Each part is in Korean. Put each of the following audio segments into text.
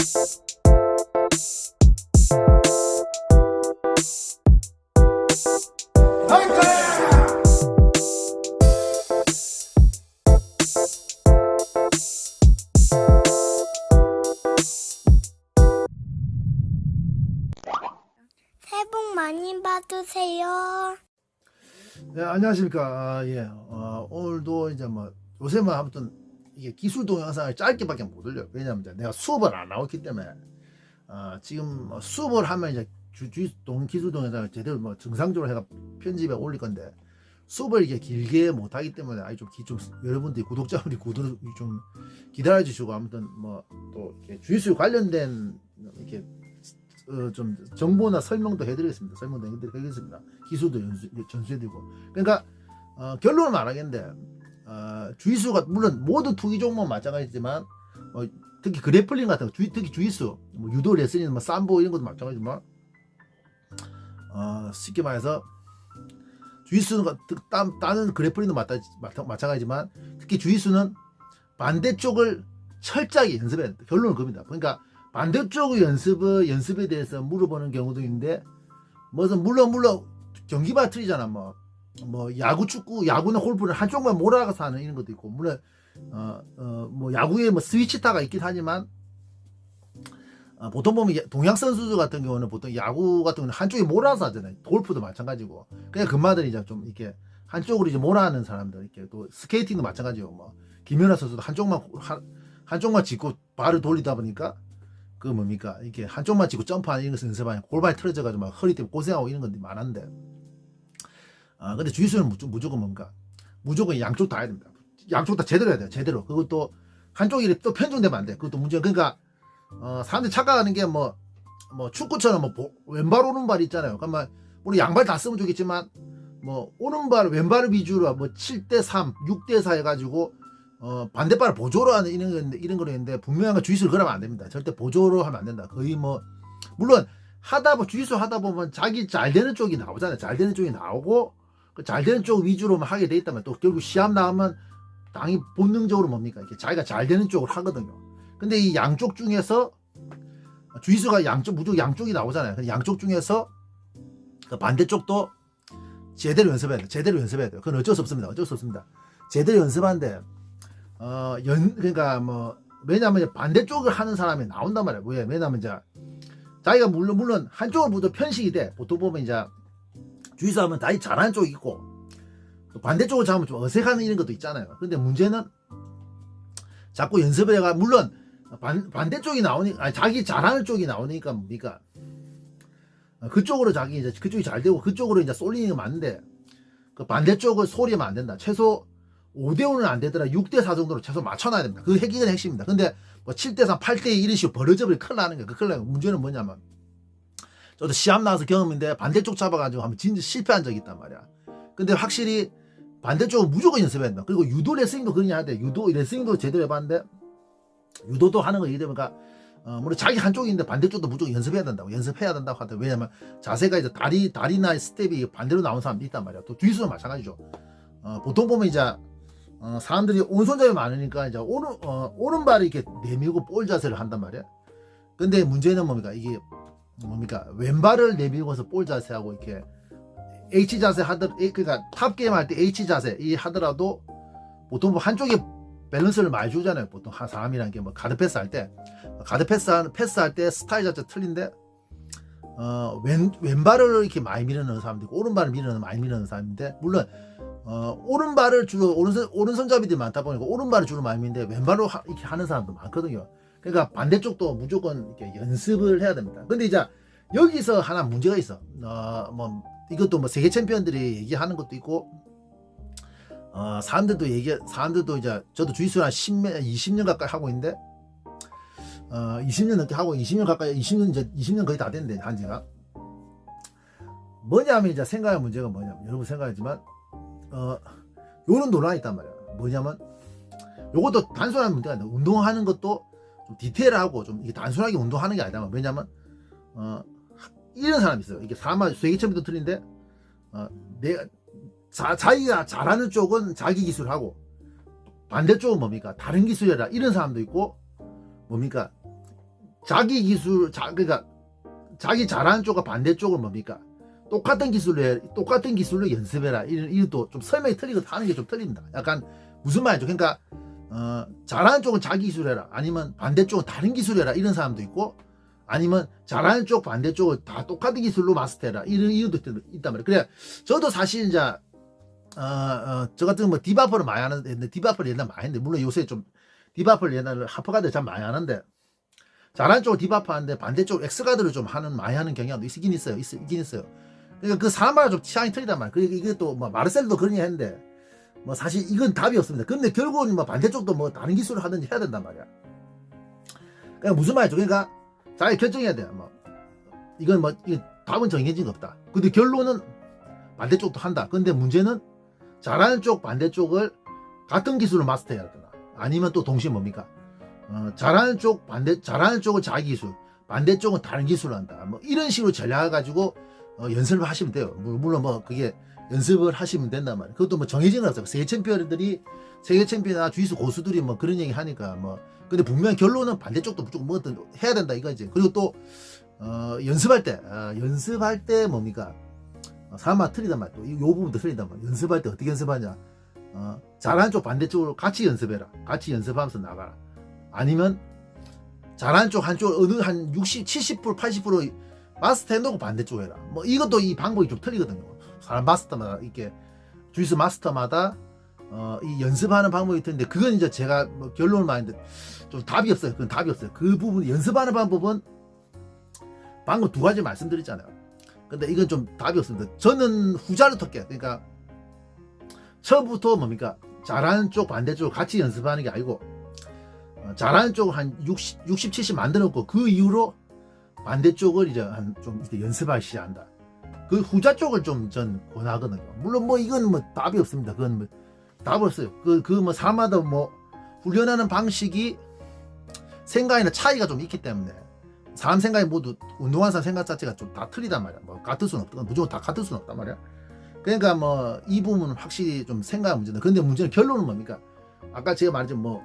새해 복 많이 받으세요. 네, 안녕하십니까. 오늘도 이제 뭐 요새만 아무튼 이게 기술 동영상을 짧게밖에 못 올려요. 왜냐면 이제 내가 수업을 안 나왔기 때문에 지금 수업을 하면 이제 기술 동영상을 제대로 뭐 정상적으로 해가 편집에 올릴 건데 수업을 이게 길게 못 하기 때문에 좀 여러분들이 구독자분들이 좀 기다려 주시고 아무튼 뭐 또 주짓수 관련된 이렇게 좀 정보나 설명도 해드리겠습니다. 기술도 전수해드리고. 그러니까 결론은 말하겠는데 주짓수가 물론 모든 투기 종목은 마찬가지지만 특히 그래플링 같은 거, 특히 주짓수, 뭐 유도, 레슬링, 뭐 삼보 이런 것도 마찬가지지만 쉽게 말해서 주짓수는 다른 그래플링도 마찬가지지만 특히 주짓수는 반대쪽을 철저하게 연습해야 된다. 결론은 그겁니다. 그러니까 반대쪽 연습에 대해서 물어보는 경우도 있는데, 물론 경기마다 틀리잖아. 뭐 야구, 축구, 야구나 골프는 한쪽만 몰아가서 하는 이런 것도 있고, 물론 뭐 야구에 뭐 스위치타가 있긴 하지만, 보통 보면 동양 선수들 같은 경우는 보통 야구 같은 경우는 한쪽에 몰아서 하잖아요. 골프도 마찬가지고. 그냥 금마들이 이제 좀 이렇게 한쪽으로 이제 몰아하는 사람들, 이렇게 또 스케이팅도 마찬가지고, 뭐 김연아 선수도 한쪽만 짚고 발을 돌리다 보니까 그 뭡니까 이게 한쪽만 짚고 점프하는 이런 것을 연습하면 골반이 틀어져가지고 막 허리 때문에 고생하고 이런 것들이 많은데, 근데 주짓수는 무조건 뭔가 무조건 양쪽 다 해야 됩니다. 양쪽 다 제대로 해야 돼요. 제대로. 그것도 한쪽이 또 편중되면 안 돼. 그것도 문제. 그러니까 사람들이 착각하는 게 뭐 축구처럼 왼발 오른발 있잖아요. 그러면 우리 양발 다 쓰면 좋겠지만 뭐 오른발 왼발 위주로 뭐 7대3 6대4 해가지고 반대발을 보조로 하는 이런 거로 했는데, 분명한 건 주짓수를 그러면 안 됩니다. 절대 보조로 하면 안 된다. 거의 뭐 물론 주짓수 하다 보면 자기 잘 되는 쪽이 나오잖아요. 잘 되는 쪽이 나오고 그 잘 되는 쪽 위주로만 하게 돼 있다면 또 결국 시합 나오면 당연히 본능적으로 뭡니까 이렇게 자기가 잘 되는 쪽을 하거든요. 근데 이 양쪽 중에서 주짓수가 무조건 양쪽이 나오잖아요. 근데 양쪽 중에서 그 반대쪽도 제대로 연습해야 돼요. 제대로 연습해야 돼요. 그건 어쩔 수 없습니다. 제대로 연습하는데 그러니까 뭐 왜냐면 반대쪽을 하는 사람이 나온단 말이에요. 왜냐면 이제 자기가 물론 한쪽을 보도 편식이 돼. 보통 보면 이제 주짓수 하면 자기 잘하는 쪽이 있고 반대쪽을 잡으면 좀 어색하는 이런 것도 있잖아요. 근데 문제는 자꾸 연습을 해가 물론 반대쪽이 나오니까 자기 잘하는 쪽이 나오니까 뭡니까 그쪽으로 그쪽이 잘 되고 그쪽으로 이제 쏠리는 게 맞는데, 그 반대쪽을 소리하면 안 된다. 최소 5대5는 안 되더라 6대4 정도로 최소 맞춰놔야 됩니다. 그 핵이건 핵심입니다. 근데 뭐 7대3 8대2 이런 식으로 벌어져버리면 큰일 나는 거예요. 큰일 나는 문제는 뭐냐면, 저도 시합 나와서 경험인데 반대쪽 잡아가지고 한번 진짜 실패한 적이 있단 말이야. 근데 확실히 반대쪽은 무조건 연습해야 된다. 그리고 유도 레슬링도 그러냐 하대. 유도 레슬링도 제대로 해봤는데 유도도 하는 거 이게 되니까 물론 자기 한쪽인데 반대쪽도 무조건 연습해야 된다고 하더라고요. 왜냐면 자세가 이제 다리나 스텝이 반대로 나온 사람도 있단 말이야. 또 주짓수도 마찬가지죠. 보통 보면 이제 사람들이 오른손잡이 많으니까 이제 오른발을 이렇게 내밀고 볼 자세를 한단 말이야. 근데 문제는 왼발을 내밀고서 볼 자세하고 이렇게 H 자세 그러니까 탑 게임 할 때 H 자세 하더라도 보통 뭐 한쪽에 밸런스를 많이 주잖아요. 보통 한 사람이란 게 뭐 가드 패스할 때 스타일 자체 틀린데 왼발을 이렇게 많이 밀어넣는 사람도 있고 오른발을 많이 밀어넣는 사람인데, 물론 오른발을 주로 오른손잡이들이 많다 보니까 오른발을 주로 많이 미는데 왼발로 이렇게 하는 사람도 많거든요. 그러니까 반대쪽도 무조건 이렇게 연습을 해야 됩니다. 근데 이제 여기서 하나 문제가 있어. 이것도 뭐 세계 챔피언들이 얘기하는 것도 있고, 사람들도 이제 저도 주짓수 한 20년 가까이 하고 있는데 20년 넘게 하고 20년 거의 다 됐는데 한지가 뭐냐면 이제 생각할 문제가 뭐냐면, 여러분 생각하지만 요런 논란이 있단 말이야. 뭐냐면 요것도 단순한 문제가 아니라 운동하는 것도 좀 디테일하고 좀 이게 단순하게 운동하는 게 아니다. 왜냐면 이런 사람이 있어요. 이게 세계 챔피언도 틀린데 자기가 잘하는 쪽은 자기 기술하고 반대쪽은 뭡니까 다른 기술이라 이런 사람도 있고, 뭡니까 자기 기술, 그러니까 자기 잘하는 쪽과 반대쪽은 뭡니까? 똑같은 기술로 연습해라. 이것도 좀 설명이 틀리거든. 하는 게 좀 틀린다. 약간 무슨 말이죠? 그러니까 잘하는 쪽은 자기 기술해라. 아니면 반대쪽은 다른 기술해라. 이런 사람도 있고, 아니면 잘하는 쪽 반대쪽을 다 똑같은 기술로 마스터해라. 이런 것도 있단 말이에요. 그래 저도 사실 이제 저 같은 뭐 디바퍼를 많이 하는데, 디바퍼를 옛날 많이 했는데, 물론 요새 좀 디바퍼를 옛날에 하퍼가드 참 많이 하는데, 잘하는 쪽을 디바퍼 하는데 반대쪽 엑스가드를 좀 많이 하는 경향도 있긴 있어요. 있긴 있어요. 그러니까 그 사람마다 좀 취향이 틀리단 말이에요. 그리고 이게 또 뭐 마르셀도 그런 얘기 했는데, 뭐 사실 이건 답이 없습니다. 근데 결국은 뭐 반대쪽도 뭐 다른 기술을 하든지 해야 된단 말이야. 그러니까 무슨 말이죠? 그러니까 자기 결정해야 돼요. 뭐 이건 뭐 답은 정해진 거 없다. 근데 결론은 반대쪽도 한다. 근데 문제는 잘하는 쪽 반대쪽을 같은 기술로 마스터해야 되나, 아니면 또 동시에 뭡니까? 잘하는 쪽을 자기 기술, 반대쪽은 다른 기술을 한다. 뭐 이런 식으로 전략을 가지고 연습을 하시면 돼요. 물론 뭐 그게 연습을 하시면 된단 말이에요. 그것도 뭐 정해진 건 없어요. 세계 챔피언이나 주짓수 고수들이 뭐 그런 얘기 하니까 뭐. 근데 분명히 결론은 반대쪽도 무조건 뭐든 해야 된다 이거지. 그리고 또 연습할 때 뭡니까? 사람마다 틀리단 말이야. 또 이 부분도 틀리단 말이야. 연습할 때 어떻게 연습하냐? 잘하는 쪽 반대쪽으로 같이 연습해라. 같이 연습하면서 나가라. 아니면 잘하는 쪽 한쪽을 어느 한 60, 70%, 80% 마스터 해놓고 반대쪽 해라. 뭐 이것도 이 방법이 좀 틀리거든요. 사람 마스터마다 이렇게 주짓수 마스터마다 이 연습하는 방법이 있는데, 그건 이제 제가 뭐 결론을 말했는데 좀 답이 없어요. 그건 답이 없어요. 그 부분 연습하는 방법은 방금 두 가지 말씀드렸잖아요. 근데 이건 좀 답이 없습니다. 저는 후자를 택해요. 그러니까 처음부터 뭡니까? 잘하는 쪽 반대쪽 같이 연습하는 게 아니고, 잘하는 쪽을 한 60, 70 만들어 놓고 그 이후로 반대쪽을 이제 좀 연습하기 시작한다. 그 후자 쪽을 좀 전 권하거든요. 물론 뭐 이건 뭐 답이 없습니다. 그건 뭐 답 없어요. 뭐 사람마다 뭐 훈련하는 방식이 생각이나 차이가 좀 있기 때문에, 사람 생각이 모두 운동하는 사람 생각 자체가 좀 다 틀리단 말이야. 뭐 같을 수는 없다. 무조건 다 같을 수는 없단 말이야. 그러니까 뭐 이 부분은 확실히 좀 생각 문제다. 근데 문제는 결론은 뭡니까? 아까 제가 말했죠. 뭐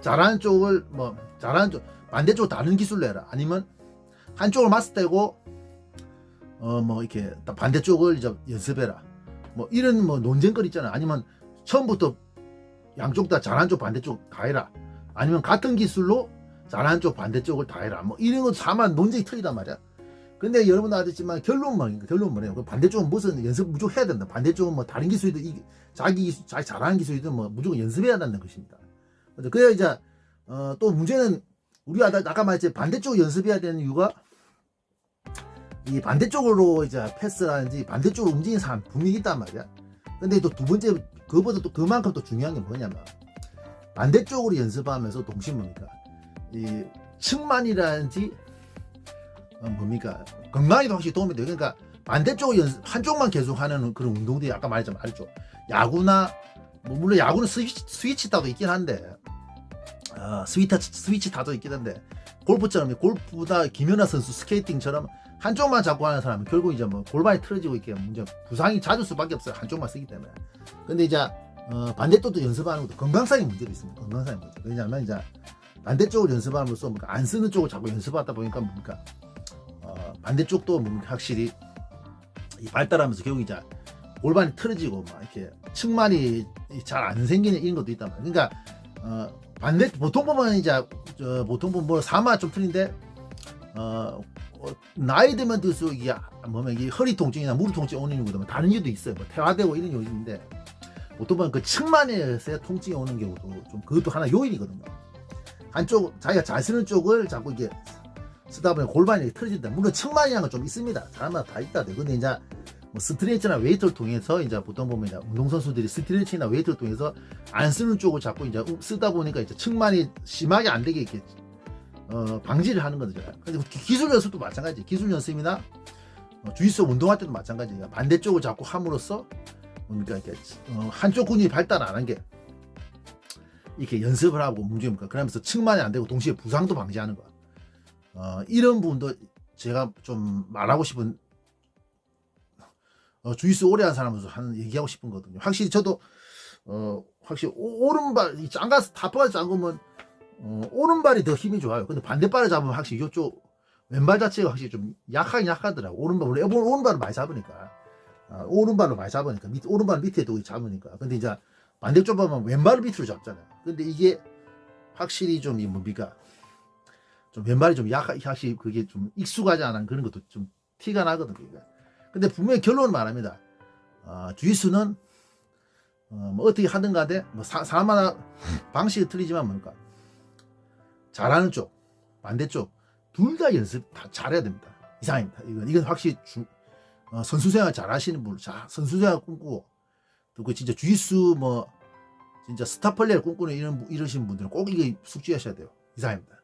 잘하는 쪽 반대쪽 다른 기술로 해라. 아니면 한쪽을 마스터되고 뭐 이렇게 반대쪽을 이제 연습해라. 뭐 이런 뭐 논쟁거리 있잖아. 아니면 처음부터 양쪽 다 잘하는 쪽 반대쪽 다 해라. 아니면 같은 기술로 잘하는 쪽 반대쪽을 다 해라. 뭐 이런 거 다만 논쟁이 틀리단 말이야. 근데 여러분 아시지만 결론은 뭐예요? 그 반대쪽은 무슨 연습 무조건 해야 된다. 반대쪽은 뭐 다른 기술이든 자기 잘하는 기술이든 뭐 무조건 연습해야 된다는 것입니다. 그래야 이제 또 문제는 우리가 아까 말했지, 반대쪽 연습해야 되는 이유가 이 반대쪽으로 이제 패스라든지 반대쪽으로 움직이는 사람 분명히 있단 말이야. 근데 또 두 번째, 그거보다 또 그만큼 또 중요한 게 뭐냐면, 반대쪽으로 연습하면서 동시에 뭡니까? 이 측만이라든지 뭡니까? 건강에도 확실히 도움이 돼요. 그러니까 반대쪽 한쪽만 계속 하는 그런 운동들이 아까 말했죠. 야구나 뭐 물론 야구는 스위치 타도 있긴 한데, 스위치 타도 있긴 한데, 골프보다 김연아 선수 스케이팅처럼 한쪽만 잡고 하는 사람은 결국 이제 뭐 골반이 틀어지고 이렇게 문제 부상이 잦을 수밖에 없어요. 한쪽만 쓰기 때문에. 근데 이제 반대쪽도 연습하는 것도 건강상의 문제도 있습니다. 건강상의 문제. 왜냐하면 이제 반대쪽을 연습함으로써 뭡니까? 안 쓰는 쪽을 자꾸 연습하다 보니까 뭡니까? 반대쪽도 뭡니까? 확실히 이 발달하면서 결국 이제 골반이 틀어지고 막 이렇게 측만이 잘 안 생기는 이런 것도 있단 말이에요. 그러니까 보통 보면 이제 보통 보면 뭐 사마 좀 틀린데 나이 들면 들수록 이게 허리 통증이나 무릎 통증이 오는 경우도 다른 이유도 있어요. 뭐 퇴화되고 이런 요인인데, 보통 보면 그 측만에서 통증이 오는 경우도 좀 그것도 하나 요인이거든요. 한쪽 자기가 잘 쓰는 쪽을 자꾸 이게 쓰다 보면 골반이 틀어진다. 물론 측만이라는 건 좀 있습니다. 사람마다 다 있다. 근데 이제 뭐 스트레치나 웨이트를 통해서 이제 보통 보면 이제 운동선수들이 스트레치나 웨이트를 통해서 안 쓰는 쪽을 자꾸 이제 쓰다 보니까 이제 측만이 심하게 안 되게 이렇게 방지를 하는 거죠. 근데 기술 연습도 마찬가지. 기술 연습이나 주짓수 운동할 때도 마찬가지예요. 반대쪽을 자꾸 함으로써 뭡니까? 이렇게 한쪽 근육이 발달 안 한 게 이렇게 연습을 하고 문제입니까? 그러면서 측만이 안 되고 동시에 부상도 방지하는 거. 이런 부분도 제가 좀 말하고 싶은, 주짓수 오래 한 사람으로서 얘기하고 싶은 거거든요. 확실히 저도 확실히 오른발 짱가스 타퍼가 짠 거면 오른발이 더 힘이 좋아요. 근데 반대발을 잡으면 확실히 이쪽 왼발 자체가 확실히 좀 약하긴 약하더라고. 오른발 원래 오른발을 많이 잡으니까 오른발로 많이 잡으니까 오른발 밑에 두고 잡으니까. 근데 이제 반대쪽 보면 왼발을 밑으로 잡잖아요. 근데 이게 확실히 좀 이 뭡니까 좀 왼발이 좀 확실히 그게 좀 익숙하지 않은 그런 것도 좀 티가 나거든요. 그러니까. 근데 분명히 결론은 말합니다. 주짓수는 뭐 어떻게 하든 간에 뭐 사람마다 방식이 틀리지만 뭡니까 잘하는 쪽 반대쪽 둘 다 연습 다 잘해야 됩니다. 이상입니다. 이건 확실히 선수 생활 잘하시는 분, 선수 생활 꿈꾸고 또 진짜 주짓수 뭐 진짜 스타 플레이를 꿈꾸는 이러신 분들은 꼭 이게 숙지하셔야 돼요. 이상입니다.